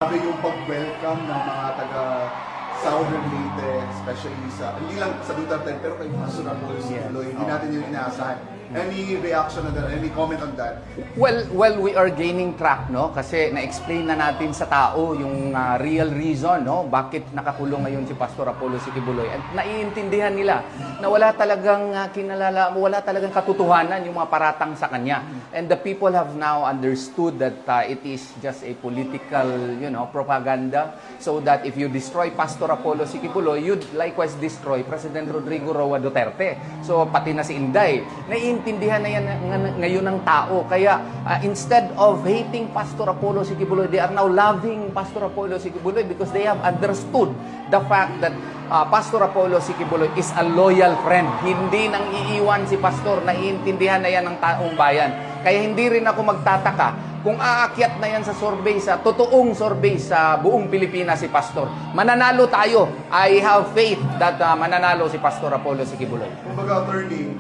Grabe yung pag-welcome ng mga taga Southern Leyte, especially sa, hindi lang sa Duterte, pero kay Pastor Apollo Siquijoloy, hindi natin yun inaasahan. Any reaction on that? Any comment on that? Well, we are gaining track, no? Kasi na-explain na natin sa tao yung real reason, no? Bakit nakakulong ngayon si Pastor Apollo Siquijoloy. At naiintindihan nila na wala talagang wala talagang katotohanan yung mga paratang sa kanya. And the people have now understood that it is just a political, propaganda. So that if you destroy Pastor Apollo Siquijoloy, you'd likewise destroy President Rodrigo Roa Duterte. So pati na si Inday, naiintindihan na yan ngayon ng tao. Kaya instead of hating Pastor Apollo Siquijoloy, they are now loving Pastor Apollo Siquijoloy because they have understood the fact that Pastor Apollo Siquijoloy is a loyal friend. Hindi nang iiwan si Pastor, naiintindihan na yan ng taong bayan. Kaya hindi rin ako magtataka kung aakyat na yan sa survey, sa totoong survey sa buong Pilipinas si Pastor. Mananalo tayo. I have faith that mananalo si Pastor Apollo Siquijoloy. Kumbaga, attorney,